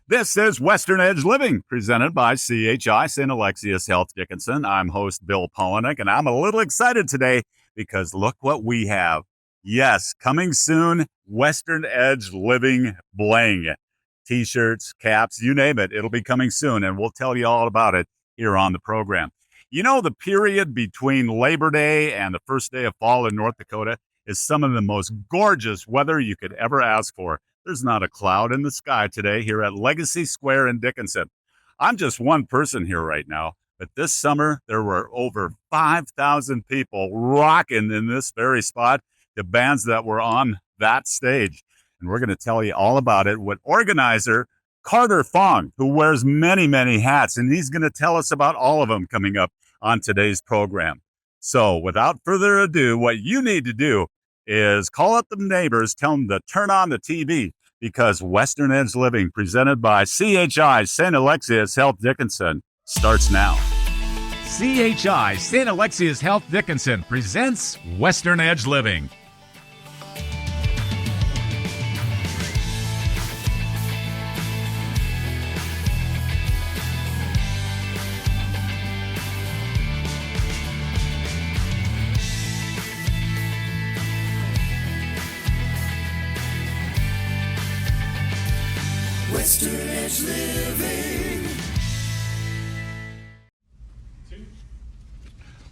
This is Western Edge Living, presented by CHI, St. Alexius Health, Dickinson. I'm host Bill Polinick, and I'm a little excited today because look what we have. Yes, coming soon, Western Edge Living Bling. T-shirts, caps, you name it. It'll be coming soon, and we'll tell you all about it here on the program. You know, the period between Labor Day and the first day of fall in North Dakota is some of the most gorgeous weather you could ever ask for. There's not a cloud in the sky today here at Legacy Square in Dickinson. I'm just one person here right now, but this summer there were over 5,000 people rocking in this very spot, the bands that were on that stage. And we're going to tell you all about it with organizer Carter Fong, who wears many, many hats, and he's going to tell us about all of them coming up on today's program. So without further ado, what you need to do is call up the neighbors, tell them to turn on the TV, because Western Edge Living, presented by CHI St. Alexius Health Dickinson, starts now. CHI St. Alexius Health Dickinson presents Western Edge Living. Western Edge Living.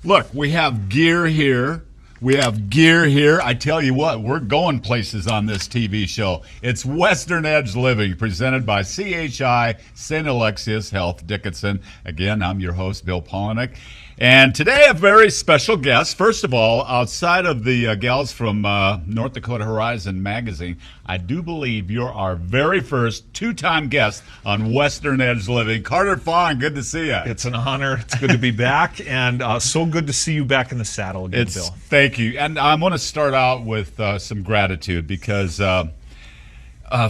Look, we have gear here. I tell you what, we're going places on this TV show. It's Western Edge Living, presented by CHI St. Alexius Health Dickinson. Again, I'm your host, Bill Polinick. And today, a very special guest. First of all, outside of the gals from North Dakota Horizon magazine, I do believe you're our very first two-time guest on Western Edge Living. Carter Fong, good to see you. It's an honor. It's good to be back, and so good to see you back in the saddle again, Bill. Thank you. And I want to start out with some gratitude because,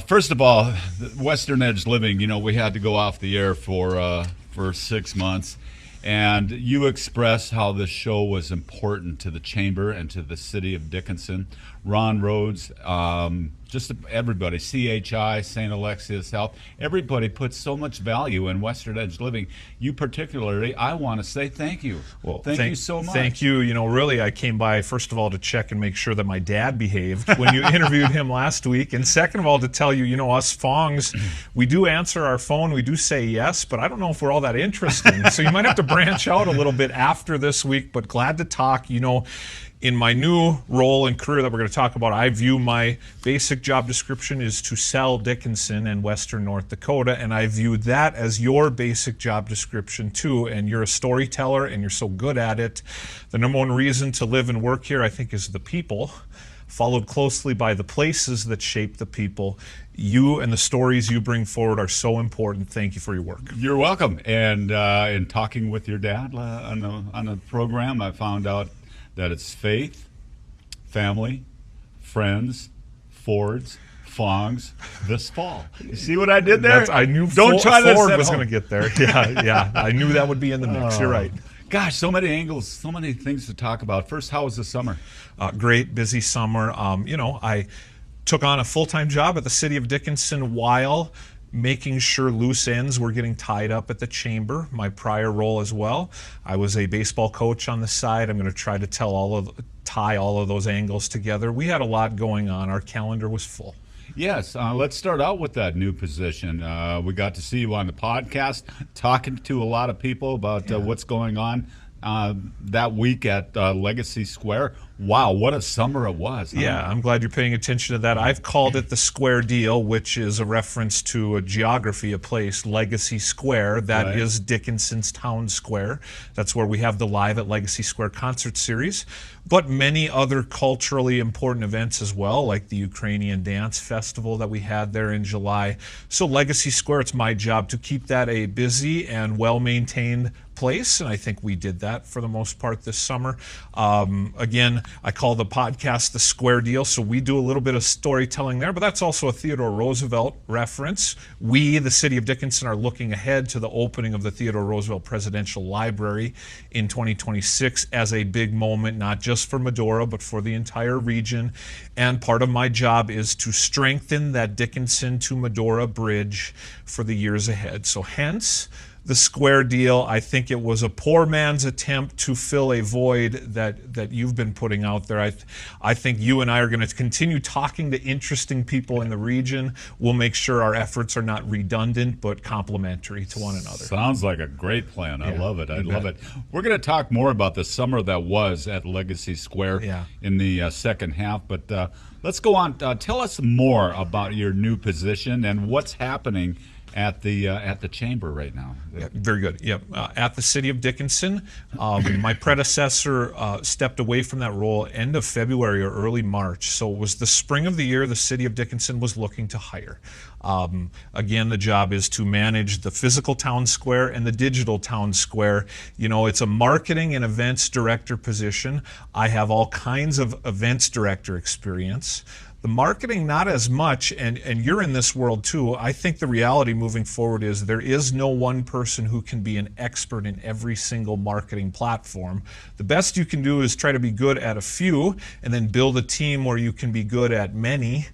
first of all, Western Edge Living, you know, we had to go off the air for 6 months. And you expressed how this show was important to the Chamber and to the city of Dickinson. Ron Rhodes, just everybody, CHI, St. Alexius Health, everybody puts so much value in Western Edge Living. You particularly, I want to say thank you. Well, thank you so much. Thank you. You know, really, I came by, first of all, to check and make sure that my dad behaved when you interviewed him last week. And second of all, to tell you, you know, us Fongs, we do answer our phone. We do say yes, but I don't know if we're all that interesting. So you might have to branch out a little bit after this week, but glad to talk. You know, in my new role and career that we're going to talk about, I view my basic job description is to sell Dickinson and Western North Dakota, and I view that as your basic job description too. And you're a storyteller, and you're so good at it. The number one reason to live and work here, I think, is the people, followed closely by the places that shape the people. You and the stories you bring forward are so important. Thank you for your work. You're welcome. And in talking with your dad on the program, I found out that it's faith, family, friends, Fords, Fongs, this fall. You see what I did there? I knew Don't try this Ford at was home. going to get there. Yeah. I knew that would be in the mix. You're right. Gosh, so many angles, so many things to talk about. First, how was the summer? Great, busy summer. You know, I took on a full-time job at the city of Dickinson while making sure loose ends were getting tied up at the chamber. My prior role as well, I was a baseball coach on the side. I'm going to try to tie all of those angles together. We had a lot going on. Our calendar was full. Yes, let's start out with that new position. We got to see you on the podcast, talking to a lot of people about what's going on that week at Legacy Square. Wow, what a summer it was. Huh? Yeah, I'm glad you're paying attention to that. I've called it the Square Deal, which is a reference to a geography, a place, Legacy Square. That is Dickinson's town square. That's where we have the Live at Legacy Square concert series, but many other culturally important events as well, like the Ukrainian Dance Festival that we had there in July. So Legacy Square, it's my job to keep that a busy and well-maintained place, and I think we did that for the most part this summer. Again, I call the podcast The Square Deal, so we do a little bit of storytelling there, but that's also a Theodore Roosevelt reference. We, the city of Dickinson, are looking ahead to the opening of the Theodore Roosevelt Presidential Library in 2026 as a big moment, not just for Medora, but for the entire region. And part of my job is to strengthen that Dickinson to Medora bridge for the years ahead. So hence the Square Deal. I think it was a poor man's attempt to fill a void that you've been putting out there. I think you and I are going to continue talking to interesting people in the region. We'll make sure our efforts are not redundant, but complementary to one another. Sounds like a great plan. I love it. I love bet. it. We're going to talk more about the summer that was at Legacy Square in the second half, but let's go on. Tell us more about your new position and what's happening at the chamber right now. Yeah, very good. Yep. At the city of Dickinson, my predecessor stepped away from that role end of February or early March. So it was the spring of the year the city of Dickinson was looking to hire. Again, the job is to manage the physical town square and the digital town square. You know, it's a marketing and events director position. I have all kinds of events director experience. The marketing, not as much, and you're in this world too. I think the reality moving forward is there is no one person who can be an expert in every single marketing platform. The best you can do is try to be good at a few and then build a team where you can be good at many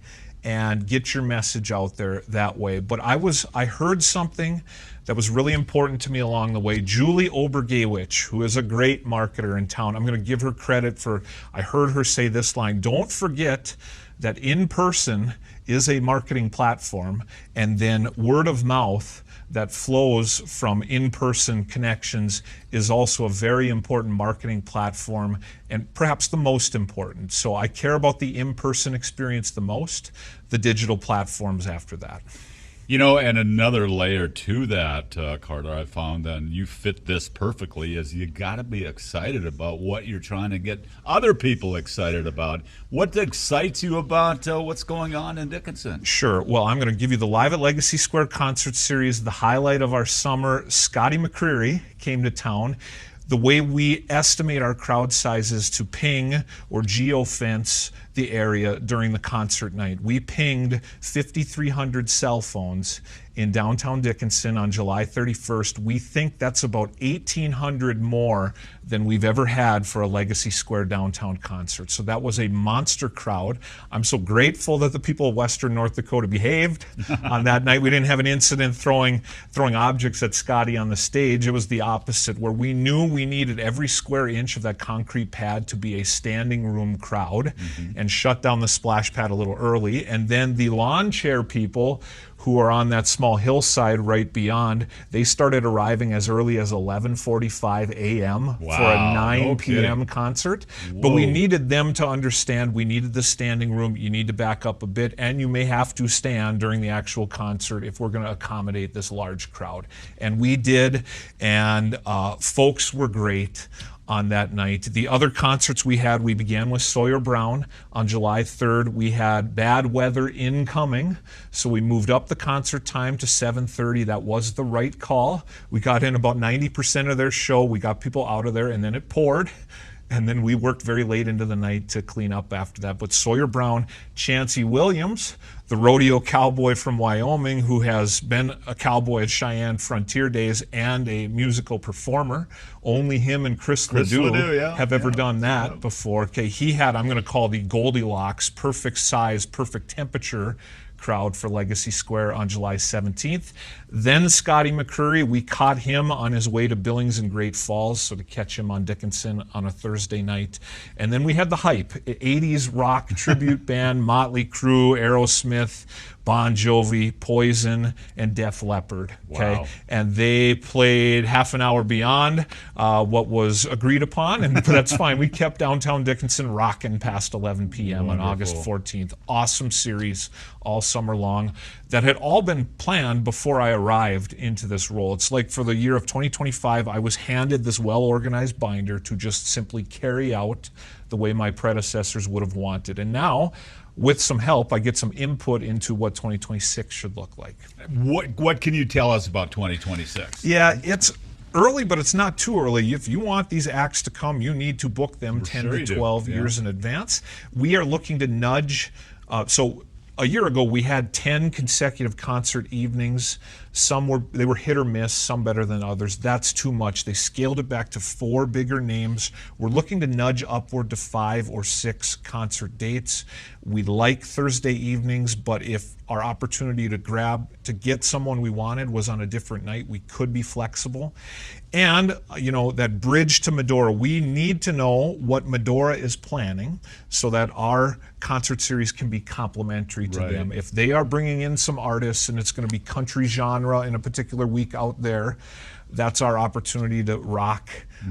and get your message out there that way. But I heard something that was really important to me along the way. Julie Obergewich, who is a great marketer in town, I'm going to give her credit for, I heard her say this line: don't forget that in person is a marketing platform, and then word of mouth that flows from in-person connections is also a very important marketing platform, and perhaps the most important. So I care about the in-person experience the most, the digital platforms after that. You know, and another layer to that, Carter, I found, and you fit this perfectly, is you got to be excited about what you're trying to get other people excited about. What excites you about what's going on in Dickinson? Sure. Well, I'm going to give you the Live at Legacy Square concert series, the highlight of our summer. Scotty McCreery came to town. The way we estimate our crowd sizes to ping or geofence the area during the concert night. We pinged 5,300 cell phones in downtown Dickinson on July 31st. We think that's about 1,800 more than we've ever had for a Legacy Square downtown concert. So that was a monster crowd. I'm so grateful that the people of Western North Dakota behaved on that night. We didn't have an incident throwing objects at Scotty on the stage. It was the opposite, where we knew we needed every square inch of that concrete pad to be a standing room crowd, and shut down the splash pad a little early. And then the lawn chair people who are on that small hillside right beyond, they started arriving as early as 11:45 a.m. for a 9 p.m. concert. Whoa. But we needed them to understand we needed the standing room. You need to back up a bit, and you may have to stand during the actual concert if we're going to accommodate this large crowd. And we did, and folks were great on that night. The other concerts we had, we began with Sawyer Brown on July 3rd. We had bad weather incoming, so we moved up the concert time to 7:30. That was the right call. We got in about 90% of their show. We got people out of there, and then it poured. And then we worked very late into the night to clean up after that. But Sawyer Brown, Chancey Williams, the rodeo cowboy from Wyoming, who has been a cowboy at Cheyenne Frontier Days and a musical performer. Only him and Chris Ledoux have ever done that before. Okay, he had, I'm going to call the Goldilocks, perfect size, perfect temperature crowd for Legacy Square on July 17th. Then Scotty McCreery, we caught him on his way to Billings and Great Falls, so to catch him on Dickinson on a Thursday night. And then we had the hype, 80s rock tribute band, Motley Crue, Aerosmith, Bon Jovi, Poison, and Def Leppard. Okay, wow. And they played half an hour beyond what was agreed upon, and that's fine. We kept downtown Dickinson rocking past 11 p.m. on August 14th. Awesome series all summer long that had all been planned before I arrived into this role. It's like for the year of 2025, I was handed this well-organized binder to just simply carry out the way my predecessors would have wanted. And now, with some help, I get some input into what 2026 should look like. What can you tell us about 2026? Yeah, it's early, but it's not too early. If you want these acts to come, you need to book them 10 sure to you do. 12 years in advance. We are looking to nudge. So a year ago, we had 10 consecutive concert evenings. They were hit or miss, some better than others. That's too much. They scaled it back to 4 bigger names. We're looking to nudge upward to 5 or 6 concert dates. We like Thursday evenings, but if our opportunity to get someone we wanted was on a different night, we could be flexible. And, that bridge to Medora, we need to know what Medora is planning so that our concert series can be complementary to Right. them. If they are bringing in some artists and it's going to be country genre in a particular week out there, that's our opportunity to rock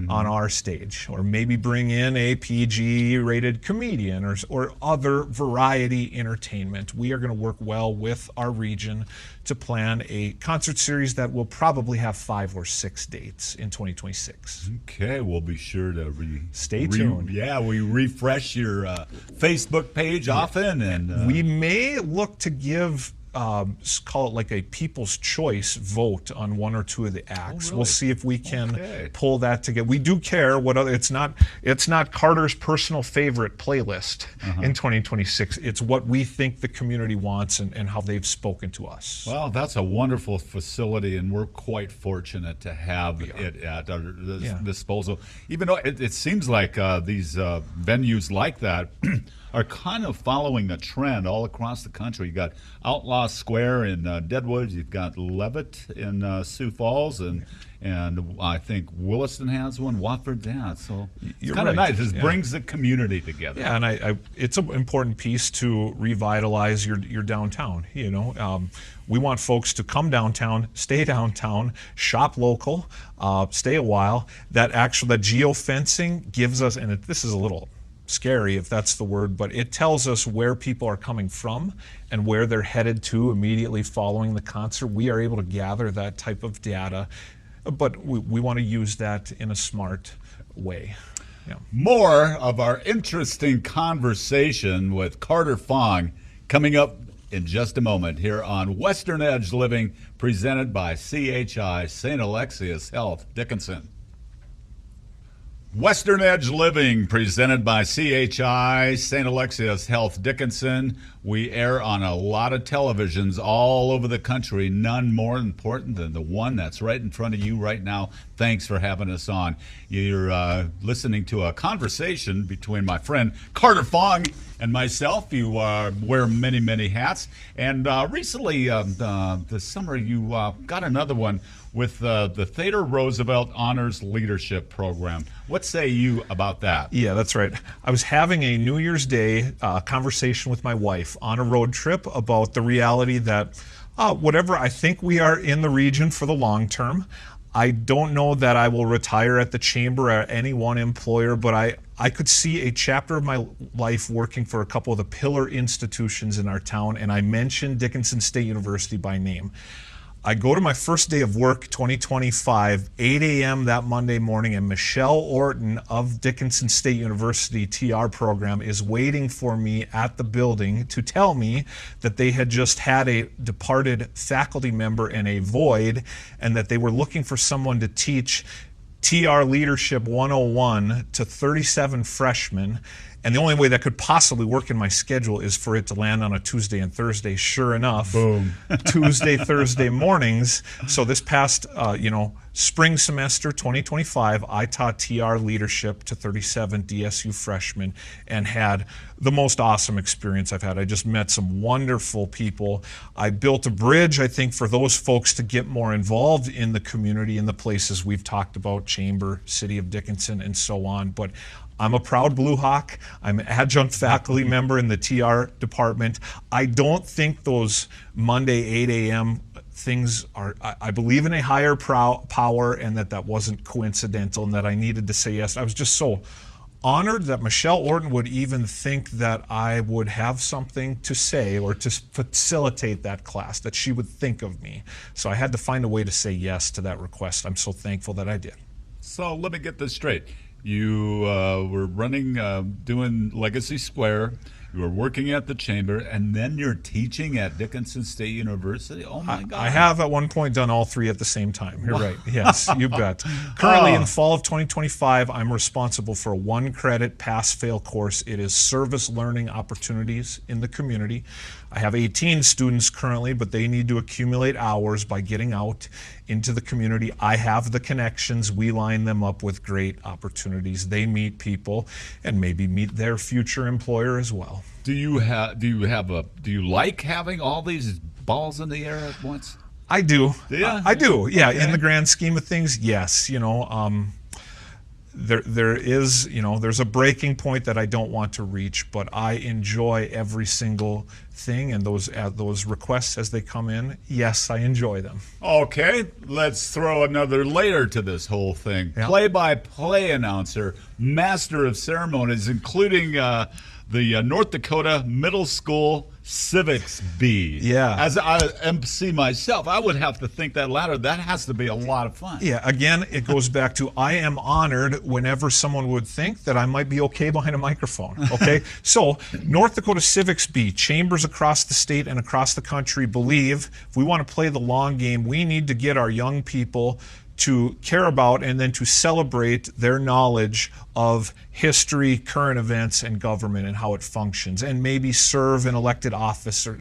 on our stage, or maybe bring in a PG-rated comedian or other variety entertainment. We are going to work well with our region to plan a concert series that will probably have 5 or 6 dates in 2026. Okay, we'll be sure to Stay tuned. we refresh your Facebook page often, and We may look to give, call it like a people's choice vote on 1 or 2 of the acts. really? We'll see if we can Okay. pull that together. We do care what other. It's not Carter's personal favorite playlist in 2026. It's what we think the community wants and how they've spoken to us. well, that's a wonderful facility, and we're quite fortunate to have it at our disposal. Even though it seems like these venues like that are kind of following a trend all across the country. You got Outlaw Square in Deadwood, you've got Levitt in Sioux Falls, and I think Williston has one, Watford, so it's You're kind of right. nice. It Yeah. brings the community together. Yeah, and it's an important piece to revitalize your downtown. We want folks to come downtown, stay downtown, shop local, stay a while. That geofencing gives us, and this is a little scary if that's the word, but it tells us where people are coming from and where they're headed to immediately following the concert. We are able to gather that type of data, but we want to use that in a smart way. Yeah. More of our interesting conversation with Carter Fong coming up in just a moment here on Western Edge Living, presented by CHI St. Alexius Health Dickinson. Western Edge Living, presented by CHI St. Alexius Health Dickinson. We air on a lot of televisions all over the country, none more important than the one that's right in front of you right now. Thanks for having us on. You're listening to a conversation between my friend Carter Fong and myself. You wear many, many hats. And recently, this summer, you got another one with the Theodore Roosevelt Honors Leadership Program. What say you about that? Yeah, that's right. I was having a New Year's Day conversation with my wife on a road trip about the reality that I think we are in the region for the long term. I don't know that I will retire at the chamber or any one employer, but I could see a chapter of my life working for a couple of the pillar institutions in our town, and I mentioned Dickinson State University by name. I go to my first day of work, 2025, 8 a.m. that Monday morning, and Michelle Orton of Dickinson State University TR program is waiting for me at the building to tell me that they had just had a departed faculty member in a void, and that they were looking for someone to teach TR Leadership 101 to 37 freshmen. And the only way that could possibly work in my schedule is for it to land on a Tuesday and Thursday. Sure enough, Boom. Tuesday, Thursday mornings. So this past, spring semester 2025, I taught TR Leadership to 37 DSU freshmen and had the most awesome experience I've had. I just met some wonderful people. I built a bridge, I think, for those folks to get more involved in the community in the places we've talked about, Chamber, City of Dickinson, and so on. But I'm a proud Blue Hawk. I'm an adjunct faculty member in the TR department. I don't think those Monday 8 a.m. things are, I believe in a higher power, and that wasn't coincidental, and that I needed to say yes. I was just so honored that Michelle Orton would even think that I would have something to say or to facilitate that class, that she would think of me. So I had to find a way to say yes to that request. I'm so thankful that I did. So let me get this straight. You were running, doing Legacy Square. You were working at the chamber, and then you're teaching at Dickinson State University. Oh my God! I have at one point done all three at the same time. You're right. Yes, you bet. Currently, in fall of 2025, I'm responsible for a 1-credit pass-fail course. It is service learning opportunities in the community. I have 18 students currently, but they need to accumulate hours by getting out into the community. I have the connections. We line them up with great opportunities. They meet people and maybe meet their future employer as well. Do you like having all these balls in the air at once? I do. Yeah, I do. Yeah, okay. in the grand scheme of things, yes. There is, there's a breaking point that I don't want to reach, but I enjoy every single thing, and those requests as they come in, yes, I enjoy them. Okay, let's throw another layer to this whole thing. Yeah. Play-by-play announcer, master of ceremonies, including the North Dakota Middle School Civics Bee. Yeah. As I MC myself, I would have to think that ladder. That has to be a lot of fun. Yeah, again, it goes back to I am honored whenever someone would think that I might be okay behind a microphone, okay? So, North Dakota Civics Bee, chambers across the state and across the country believe if we want to play the long game, we need to get our young people to care about and then to celebrate their knowledge of history, current events, and government and how it functions, and maybe serve in elected office or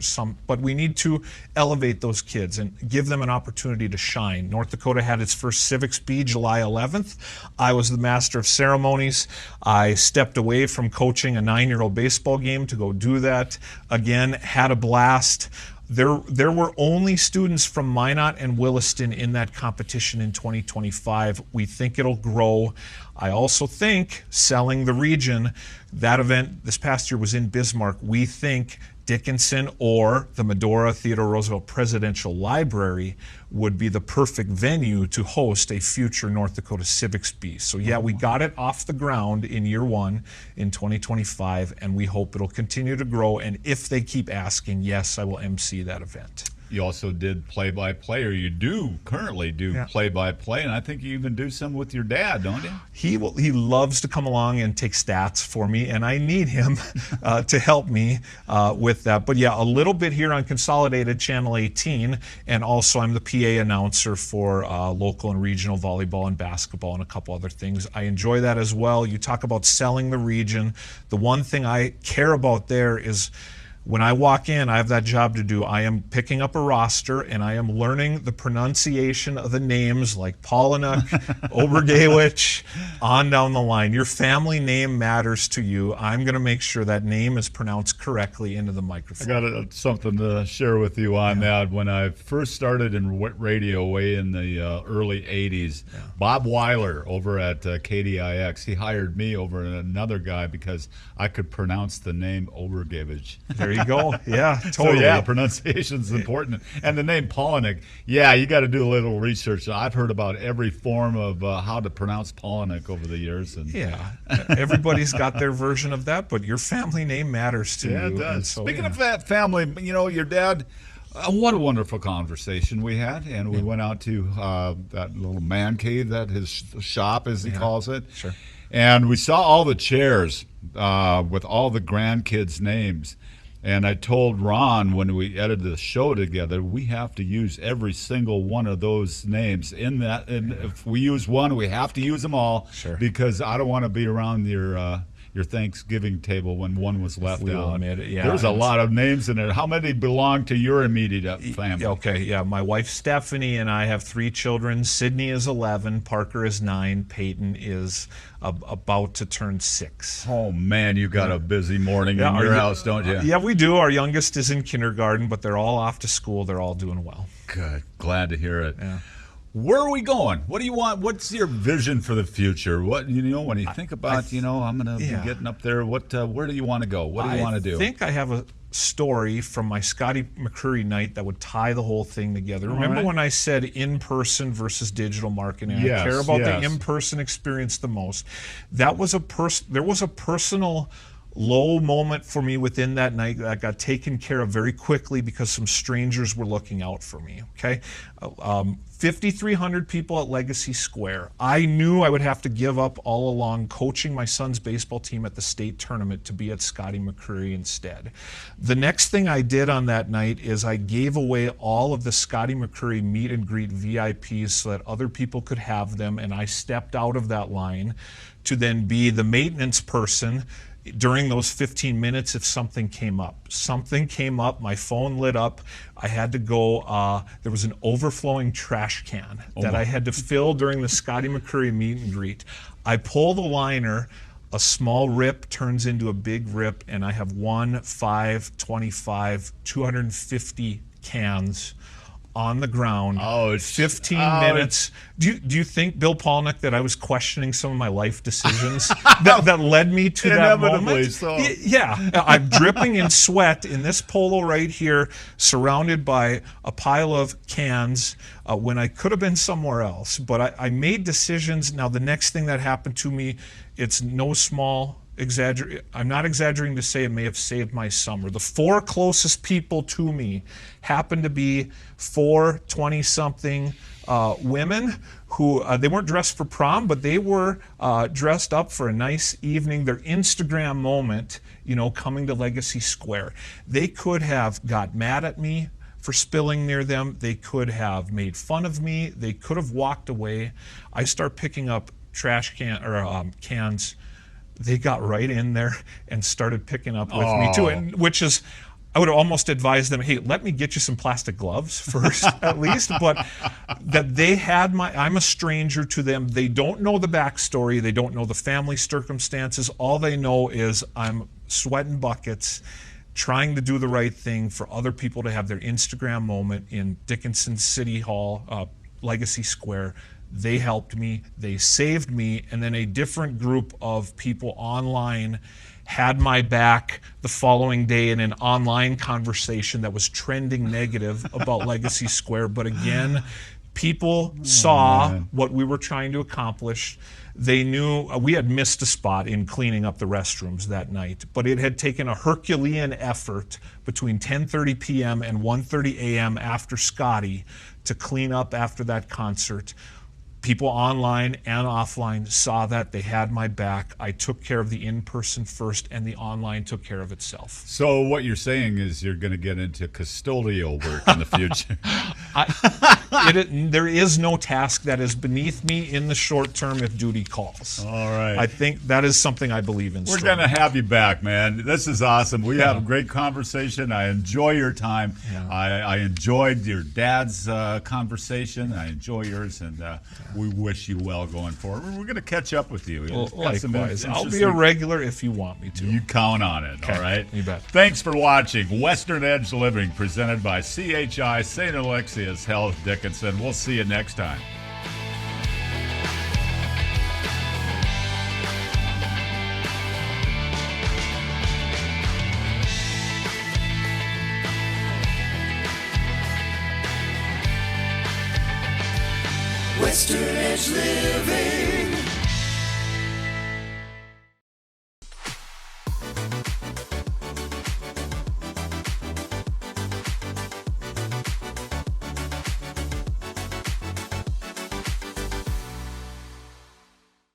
but we need to elevate those kids and give them an opportunity to shine. North Dakota had its first Civics Bee July 11th. I was the master of ceremonies. I stepped away from coaching a 9-year-old baseball game to go do that. Again, had a blast. There were only students from Minot and Williston in that competition in 2025. We think it'll grow. I also think selling the region, that event this past year was in Bismarck. We think Dickinson or the Medora Theodore Roosevelt Presidential Library would be the perfect venue to host a future North Dakota Civics Bee. So yeah, we got it off the ground in year 1 in 2025, and we hope it'll continue to grow. And if they keep asking, yes, I will MC that event. You also did play-by-play, or you do currently do play-by-play, and I think you even do some with your dad, don't you? He loves to come along and take stats for me, and I need him to help me with that. But yeah, a little bit here on Consolidated Channel 18, and also I'm the PA announcer for local and regional volleyball and basketball and a couple other things. I enjoy that as well. You talk about selling the region. The one thing I care about there is when I walk in, I have that job to do. I am picking up a roster, and I am learning the pronunciation of the names like Polinick, Obergewich, on down the line. Your family name matters to you. I'm going to make sure that name is pronounced correctly into the microphone. I got something to share with you on that. When I first started in radio way in the early 80s, Bob Weiler over at KDIX, he hired me over another guy because I could pronounce the name Obergewich. There you go. Yeah, totally. So yeah, pronunciation is important. And the name Polinick, yeah, you got to do a little research. I've heard about every form of how to pronounce Polinick over the years. And yeah, everybody's got their version of that, but your family name matters to you. Yeah, it does. So, Speaking of that family, your dad, what a wonderful conversation we had. And we went out to that little man cave, that his shop, as he calls it. Sure. And we saw all the chairs with all the grandkids' names. And I told Ron when we edited the show together, we have to use every single one of those names in that. And if we use one, we have to use them all. Sure. Because I don't want to be around your Thanksgiving table when one was left out. Admit it, yeah. There's a lot of names in there. How many belong to your immediate family? Okay, yeah. My wife Stephanie and I have 3 children. Sydney is 11, Parker is 9, Peyton is about to turn 6. Oh man, you got a busy morning in your house, don't you? Yeah, we do. Our youngest is in kindergarten, but they're all off to school. They're all doing well. Good. Glad to hear it. Yeah. Where are we going? What do you want? What's your vision for the future? What when you think about, I'm going to be getting up there. Where do you want to go? What do you want to do? I think I have a story from my Scotty McCurry night that would tie the whole thing together. Remember when I said in-person versus digital marketing? Yes, I care about the in-person experience the most. That was there was a personal low moment for me within that night that got taken care of very quickly because some strangers were looking out for me. Okay, 5,300 people at Legacy Square. I knew I would have to give up all along coaching my son's baseball team at the state tournament to be at Scotty McCreery instead. The next thing I did on that night is I gave away all of the Scotty McCreery meet and greet VIPs so that other people could have them, and I stepped out of that line to then be the maintenance person during those 15 minutes if something came up. Something came up, my phone lit up, I had to go, there was an overflowing trash can that I had to fill during the Scotty McCreery meet and greet. I pull the liner, a small rip turns into a big rip, and I have 1, 5, 25, 250 cans on the ground. 15 minutes. Do you think, Bill Polnick, that I was questioning some of my life decisions that led me to that moment? So. Yeah, I'm dripping in sweat in this polo right here, surrounded by a pile of cans when I could have been somewhere else. But I made decisions. Now, the next thing that happened to me, it's no small I'm not exaggerating to say it may have saved my summer. The 4 closest people to me happened to be 4 20-something women who, they weren't dressed for prom, but they were dressed up for a nice evening, their Instagram moment, coming to Legacy Square. They could have got mad at me for spilling near them. They could have made fun of me. They could have walked away. I start picking up trash cans. They got right in there and started picking up with me too, which is, I would have almost advised them, hey, let me get you some plastic gloves first, at least. But that they had I'm a stranger to them. They don't know the backstory. They don't know the family circumstances. All they know is I'm sweating buckets, trying to do the right thing for other people to have their Instagram moment in Dickinson City Hall, Legacy Square. They helped me, they saved me, and then a different group of people online had my back the following day in an online conversation that was trending negative about Legacy Square. But again, people saw what we were trying to accomplish. They knew we had missed a spot in cleaning up the restrooms that night, but it had taken a Herculean effort between 10:30 p.m. and 1:30 a.m. after Scotty to clean up after that concert. People online and offline saw that. They had my back. I took care of the in-person first, and the online took care of itself. So what you're saying is you're going to get into custodial work in the future. There is no task that is beneath me in the short term if duty calls. All right. I think that is something I believe in. We're going to have you back, man. This is awesome. We have a great conversation. I enjoy your time. Yeah. I enjoyed your dad's conversation. I enjoy yours, and we wish you well going forward. We're going to catch up with you. Well, likewise. I'll be a regular if you want me to. You count on it, okay. All right? You bet. Thanks for watching Western Edge Living, presented by CHI St. Alexius Health Dickinson. We'll see you next time. Western Edge Living.